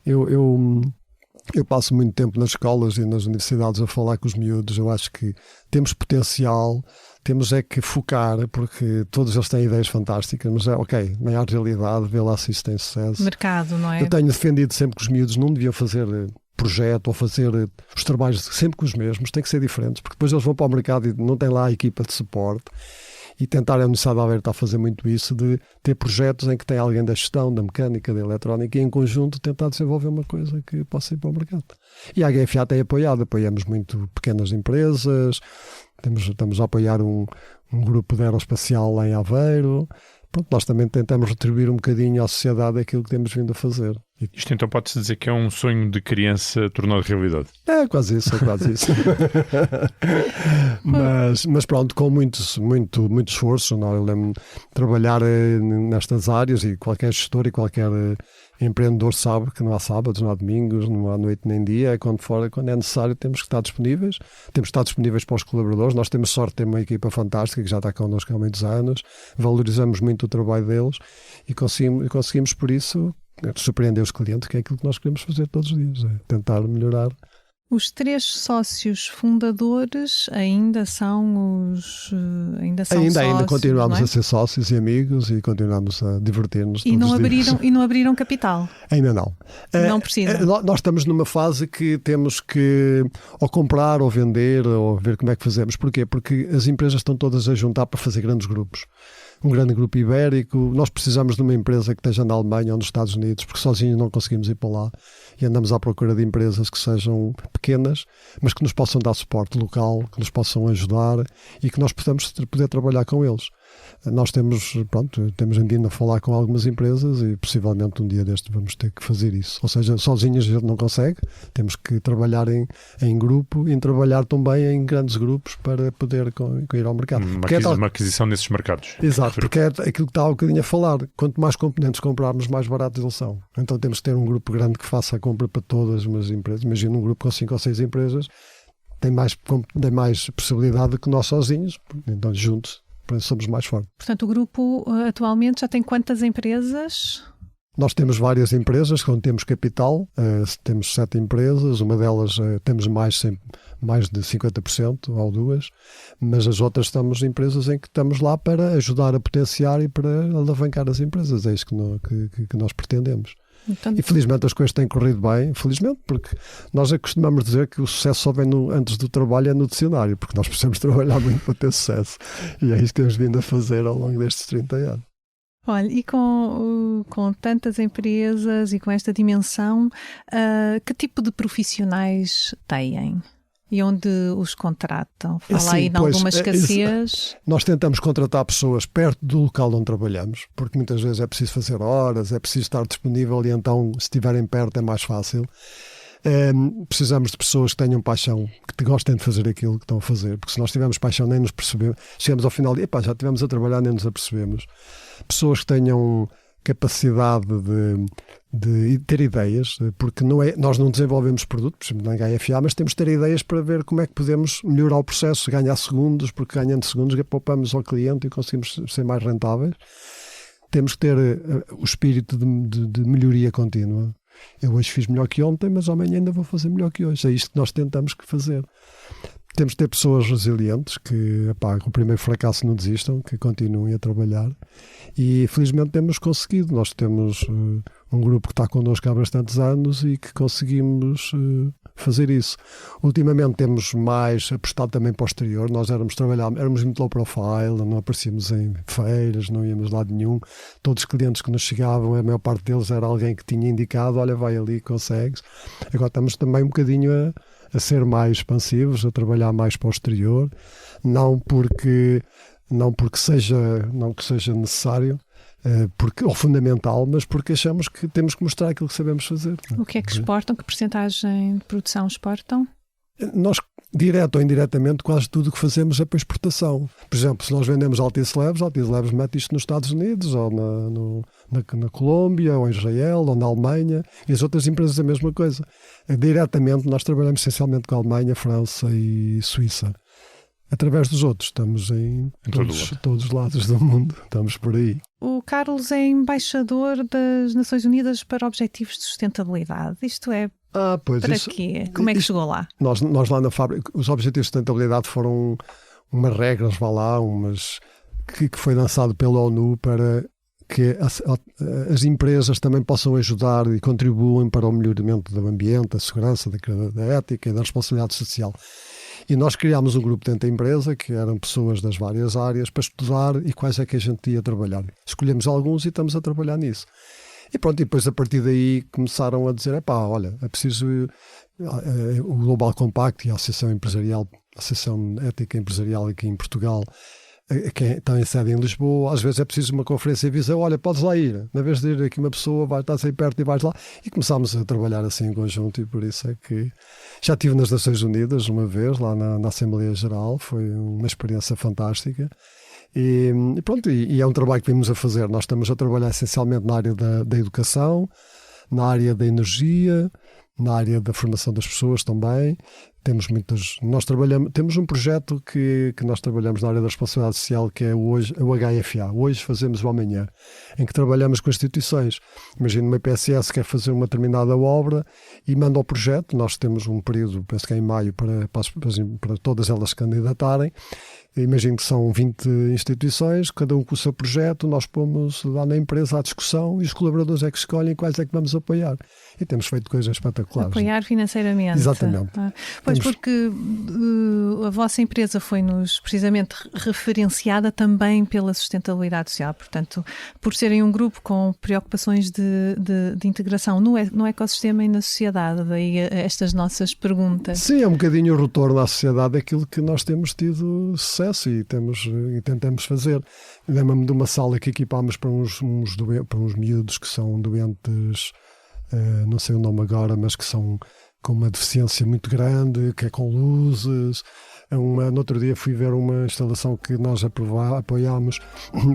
Eu passo muito tempo nas escolas e nas universidades a falar com os miúdos. Eu acho que temos potencial, temos é que focar, porque todos eles têm ideias fantásticas, mas nem há realidade, vê lá se isso tem sucesso. Mercado, não é? Eu tenho defendido sempre que os miúdos não deviam fazer projeto ou fazer os trabalhos sempre com os mesmos, tem que ser diferentes, porque depois eles vão para o mercado e não têm lá a equipa de suporte. E tentar, a Universidade de Aveiro está a fazer muito isso, de ter projetos em que tem alguém da gestão, da mecânica, da eletrónica e em conjunto tentar desenvolver uma coisa que possa ir para o mercado. E a HFA tem apoiamos muito pequenas empresas, estamos a apoiar um grupo de aeroespacial lá em Aveiro. Pronto, nós também tentamos retribuir um bocadinho à sociedade aquilo que temos vindo a fazer. Isto então pode-se dizer que é um sonho de criança tornado realidade? É quase isso. mas pronto, com muito esforço. Não? Eu lembro de trabalhar nestas áreas e qualquer gestor e qualquer empreendedor sabe que não há sábados, não há domingos, não há noite nem dia. Quando é necessário temos que estar disponíveis. Temos que estar disponíveis para os colaboradores. Nós temos sorte de ter uma equipa fantástica que já está connosco há muitos anos. Valorizamos muito o trabalho deles e conseguimos por isso surpreender os clientes, que é aquilo que nós queremos fazer todos os dias, é tentar melhorar. Os 3 sócios fundadores ainda são sócios. Ainda continuamos a ser sócios e amigos e continuamos a divertir-nos e todos os dias. E não abriram capital? Ainda não. Não precisa. Nós estamos numa fase que temos que ou comprar ou vender ou ver como é que fazemos. Porquê? Porque as empresas estão todas a juntar para fazer grandes grupos. Um grande grupo ibérico, nós precisamos de uma empresa que esteja na Alemanha ou nos Estados Unidos, porque sozinhos não conseguimos ir para lá e andamos à procura de empresas que sejam pequenas, mas que nos possam dar suporte local, que nos possam ajudar e que nós possamos poder trabalhar com eles. Nós temos vindo a falar com algumas empresas e possivelmente um dia deste vamos ter que fazer isso. Ou seja, sozinhos a gente não consegue, temos que trabalhar em grupo e trabalhar também em grandes grupos para poder ir ao mercado. Uma aquisição nesses mercados. Exato, porque é aquilo que está há um bocadinho a falar. Quanto mais componentes comprarmos, mais baratos eles são. Então temos que ter um grupo grande que faça a compra para todas as empresas. Imagina um grupo com 5 ou 6 empresas, tem mais possibilidade do que nós sozinhos. Então juntos somos mais fortes. Portanto, o grupo atualmente já tem quantas empresas? Nós temos várias empresas, quando temos capital, temos 7 empresas, uma delas temos mais de 50% ou 2, mas as outras estamos empresas em que estamos lá para ajudar a potenciar e para alavancar as empresas. É isso que nós pretendemos. Então, E felizmente as coisas têm corrido bem, felizmente, porque nós costumamos dizer que o sucesso só vem antes do trabalho, é no dicionário, porque nós precisamos trabalhar muito para ter sucesso. E é isso que temos vindo a fazer ao longo destes 30 anos. olha, e com tantas empresas e com esta dimensão, que tipo de profissionais têm? E onde os contratam? Fala aí de alguma escassez. Nós tentamos contratar pessoas perto do local onde trabalhamos, porque muitas vezes é preciso fazer horas, é preciso estar disponível e então se estiverem perto é mais fácil. Precisamos de pessoas que tenham paixão, que gostem de fazer aquilo que estão a fazer, porque se nós tivermos paixão nem nos percebemos, chegamos ao final e já estivemos a trabalhar nem nos apercebemos. Pessoas que tenham capacidade de ter ideias, porque nós não desenvolvemos produto, por exemplo, na HFA, mas temos de ter ideias para ver como é que podemos melhorar o processo, ganhar segundos, porque ganhando segundos poupamos ao cliente e conseguimos ser mais rentáveis. Temos que ter o espírito de melhoria contínua. Eu hoje fiz melhor que ontem, mas amanhã ainda vou fazer melhor que hoje. É isto que nós tentamos fazer. Temos de ter pessoas resilientes que o primeiro fracasso não desistam, que continuem a trabalhar, e felizmente temos conseguido. Nós temos um grupo que está connosco há bastantes anos e que conseguimos fazer isso. Ultimamente temos mais apostado também para o exterior. Nós éramos muito low profile, não aparecíamos em feiras, não íamos de lado nenhum. Todos os clientes que nos chegavam, a maior parte deles era alguém que tinha indicado, olha, vai ali, consegues. Agora estamos também um bocadinho a ser mais expansivos, a trabalhar mais para o exterior, não porque seja necessário, ou fundamental, mas porque achamos que temos que mostrar aquilo que sabemos fazer. O que é que exportam? Que percentagem de produção exportam? Nós, direto ou indiretamente, quase tudo o que fazemos é para exportação. Por exemplo, se nós vendemos Altice Labs mete isto nos Estados Unidos, ou na Colômbia, ou em Israel, ou na Alemanha, e as outras empresas a mesma coisa. Diretamente, nós trabalhamos essencialmente com a Alemanha, França e Suíça. Através dos outros, estamos em todos os lados do mundo, estamos por aí. O Carlos é embaixador das Nações Unidas para Objetivos de Sustentabilidade. Isto é para quê? Como é que chegou lá? Nós lá na fábrica, os Objetivos de Sustentabilidade foram umas regras, que foi lançado pela ONU para que as empresas também possam ajudar e contribuem para o melhoramento do ambiente, da segurança, da ética e da responsabilidade social. E nós criámos um grupo dentro da empresa, que eram pessoas das várias áreas, para estudar e quais é que a gente ia trabalhar. Escolhemos alguns e estamos a trabalhar nisso. E pronto, e depois a partir daí começaram a dizer, olha, é preciso o Global Compact e a Associação Ética Empresarial aqui em Portugal, que está em sede em Lisboa, às vezes é preciso uma conferência e dizer, olha, podes lá ir, na vez de ir aqui uma pessoa, estás aí perto e vais lá, e começámos a trabalhar assim em conjunto, e por isso é que já estive nas Nações Unidas uma vez, lá na Assembleia Geral, foi uma experiência fantástica, e pronto, e é um trabalho que vimos a fazer. Nós estamos a trabalhar essencialmente na área da educação, na área da energia, na área da formação das pessoas também. Temos um projeto que nós trabalhamos na área da responsabilidade social, que é o HFA, Hoje Fazemos o Amanhã, em que trabalhamos com instituições. Imagina uma IPSS quer fazer uma determinada obra e manda o projeto. Nós temos um período, penso que é em maio, para todas elas se candidatarem. Imagino que são 20 instituições, cada um com o seu projeto, nós pomos lá na empresa à discussão e os colaboradores é que escolhem quais é que vamos apoiar. E temos feito coisas espetaculares. Apoiar financeiramente. Exatamente. Pois, porque a vossa empresa foi-nos precisamente referenciada também pela sustentabilidade social, portanto, por serem um grupo com preocupações de integração no ecossistema e na sociedade, daí estas nossas perguntas. Sim, é um bocadinho o retorno à sociedade daquilo que nós temos tido sucesso e tentamos fazer. Lembro-me de uma sala que equipámos para uns miúdos que são doentes, não sei o nome agora, mas que são com uma deficiência muito grande, que é com luzes. No outro dia fui ver uma instalação que nós apoiámos,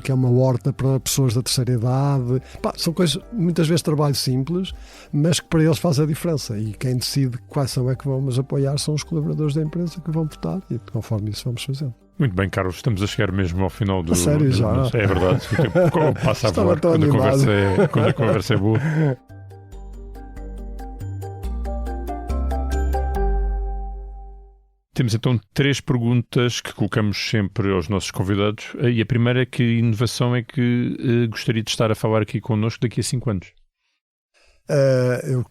que é uma horta para pessoas da terceira idade. São coisas, muitas vezes trabalho simples, mas que para eles faz a diferença. E quem decide quais são é que vamos apoiar são os colaboradores da empresa que vão votar, e conforme isso vamos fazendo. Muito bem, Carlos, estamos a chegar mesmo ao final do... A sério, já? É verdade, o tempo passa a voar quando a conversa é boa. Temos então 3 perguntas que colocamos sempre aos nossos convidados. E a primeira é: que inovação é que gostaria de estar a falar aqui connosco daqui a 5 anos? Eu,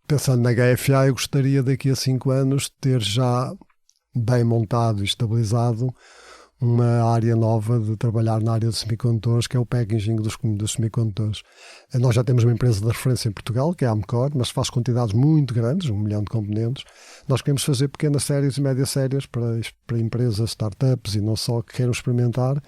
pensando na HFA, eu gostaria daqui a 5 anos de ter já bem montado e estabilizado uma área nova de trabalhar na área de semicondutores, que é o packaging dos semicondutores. Nós já temos uma empresa de referência em Portugal, que é a Amcor, mas faz quantidades muito grandes, 1 milhão de componentes. Nós queremos fazer pequenas séries e médias séries para empresas, startups e não só, que queiram experimentar,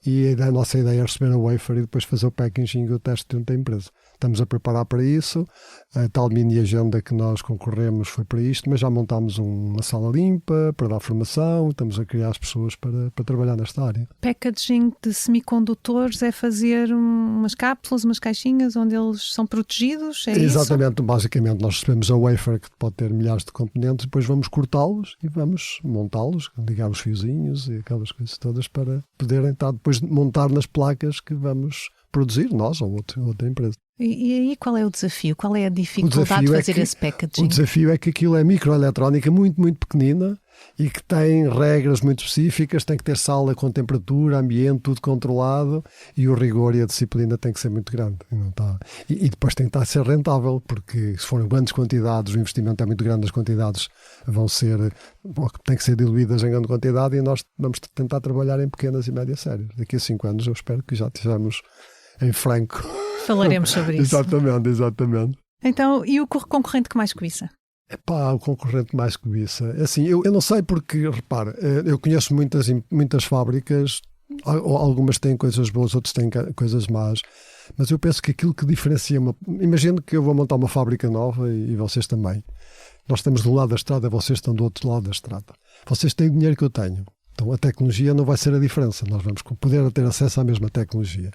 e a nossa ideia é receber a wafer e depois fazer o packaging e o teste dentro da empresa. Estamos a preparar para isso. A tal mini agenda que nós concorremos foi para isto, mas já montámos uma sala limpa para dar formação, estamos a criar as pessoas para trabalhar nesta área. Packaging de semicondutores é fazer umas cápsulas, umas caixinhas onde eles são protegidos? É Exatamente, isso? Basicamente nós recebemos a wafer, que pode ter milhares de componentes, depois vamos cortá-los e vamos montá-los, ligar os fiozinhos e aquelas coisas todas para poderem estar depois montar nas placas que vamos produzir, nós ou outra empresa. E aí qual é o desafio? Qual é a dificuldade de fazer esse packaging? O desafio é que aquilo é microeletrónica muito, muito pequenina e que tem regras muito específicas, tem que ter sala com temperatura, ambiente, tudo controlado, e o rigor e a disciplina tem que ser muito grande. E depois tem que estar a ser rentável, porque se forem grandes quantidades, o investimento é muito grande, as quantidades têm que ser diluídas em grande quantidade, e nós vamos tentar trabalhar em pequenas e médias séries. Daqui a 5 anos eu espero que já estejamos em franco. Falaremos sobre isso. Exatamente. Então, e o concorrente que mais cobiça? O concorrente mais cobiça. Assim, eu não sei porque, repara, eu conheço muitas fábricas, algumas têm coisas boas, outras têm coisas más, mas eu penso que aquilo que diferencia imagino que eu vou montar uma fábrica nova e vocês também. Nós estamos de um lado da estrada, vocês estão do outro lado da estrada. Vocês têm o dinheiro que eu tenho. Então a tecnologia não vai ser a diferença. Nós vamos poder ter acesso à mesma tecnologia.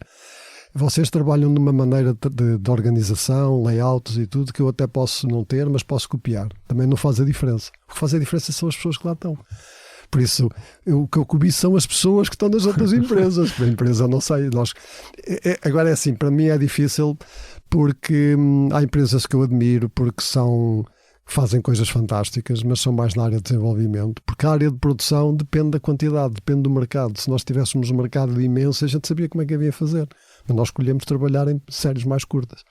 Vocês trabalham numa maneira de organização, layouts e tudo, que eu até posso não ter, mas posso copiar. Também não faz a diferença. O que faz a diferença são as pessoas que lá estão. Por isso, o que eu cobiço são as pessoas que estão nas outras empresas. A empresa não sei. Agora é assim, para mim é difícil porque há empresas que eu admiro porque fazem coisas fantásticas, mas são mais na área de desenvolvimento, porque a área de produção depende da quantidade, depende do mercado. Se nós tivéssemos um mercado imenso, a gente sabia como é que havia fazer. Mas nós escolhemos trabalhar em séries mais curtas.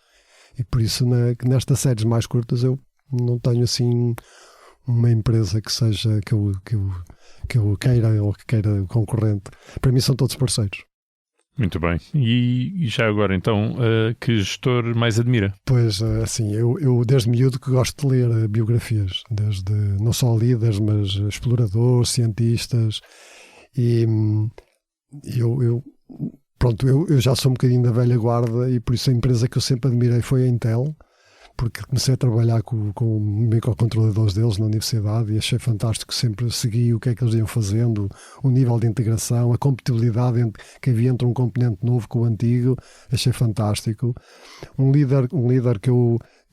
E por isso, nestas séries mais curtas, eu não tenho assim uma empresa que seja que eu queira ou que queira concorrente. Para mim são todos parceiros. Muito bem. E já agora, então, que gestor mais admira? Pois, assim, eu desde miúdo que gosto de ler biografias, desde não só líderes, mas exploradores, cientistas, e eu já sou um bocadinho da velha guarda, e por isso a empresa que eu sempre admirei foi a Intel, porque comecei a trabalhar com microcontroladores deles na universidade e achei fantástico, sempre segui o que é que eles iam fazendo, o nível de integração, a compatibilidade que havia entre um componente novo com o antigo, achei fantástico. Um líder que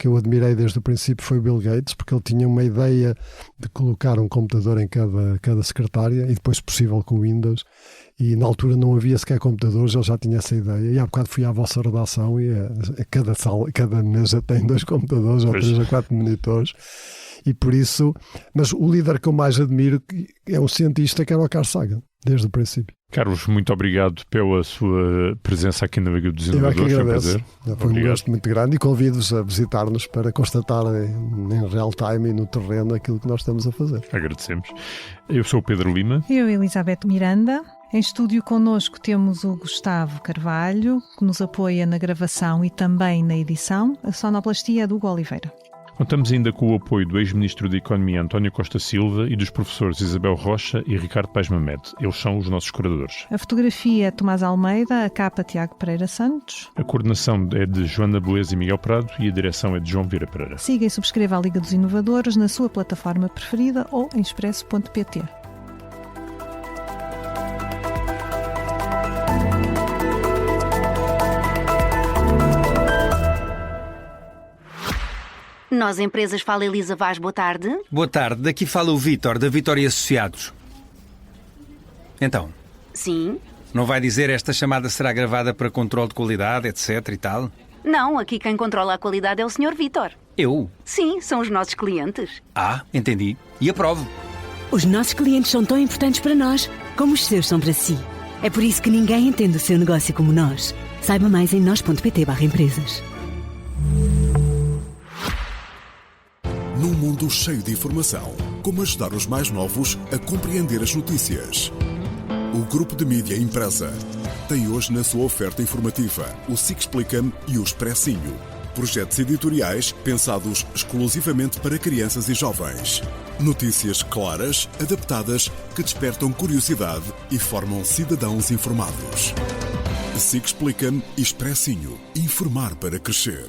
eu admirei desde o princípio foi o Bill Gates, porque ele tinha uma ideia de colocar um computador em cada secretária e depois, se possível, com o Windows. E na altura não havia sequer computadores, ele já tinha essa ideia. E há bocado fui à vossa redação e cada mesa tem 2 computadores ou 3 ou 4 monitores. E por isso, mas o líder que eu mais admiro é um cientista, que era o Carl Sagan, desde o princípio. Carlos, muito obrigado pela sua presença aqui na Liga dos Inovadores. Foi um prazer. Foi um gosto muito grande e convido-vos a visitar-nos para constatar em real time e no terreno aquilo que nós estamos a fazer. Agradecemos. Eu sou o Pedro Lima. Eu, Elizabeth Miranda. Em estúdio connosco temos o Gustavo Carvalho, que nos apoia na gravação e também na edição. A sonoplastia é do Hugo Oliveira. Contamos ainda com o apoio do ex-ministro da Economia António Costa Silva e dos professores Isabel Rocha e Ricardo Paes Mamed. Eles são os nossos curadores. A fotografia é Tomás Almeida, a capa Tiago Pereira Santos. A coordenação é de Joana Beleza e Miguel Prado e a direção é de João Vieira Pereira. Siga e subscreva a Liga dos Inovadores na sua plataforma preferida ou em expresso.pt. Nós, empresas Fala Elisa Vaz, boa tarde. Boa tarde, daqui fala o Vítor, da Vitória Associados. Então, Sim. não vai dizer esta chamada será gravada para controle de qualidade, etc e tal? Não, aqui quem controla a qualidade é o Sr. Vítor. Eu? Sim, são os nossos clientes. Ah, entendi. E aprovo. Os nossos clientes são tão importantes para nós como os seus são para si. É por isso que ninguém entende o seu negócio como nós. Saiba mais em nós.pt/empresas. Num mundo cheio de informação, como ajudar os mais novos a compreender as notícias? O Grupo de Mídia Impressa tem hoje na sua oferta informativa o SIC Explica-me e o Expressinho. Projetos editoriais pensados exclusivamente para crianças e jovens. Notícias claras, adaptadas, que despertam curiosidade e formam cidadãos informados. SIC Explica-me e Expressinho. Informar para crescer.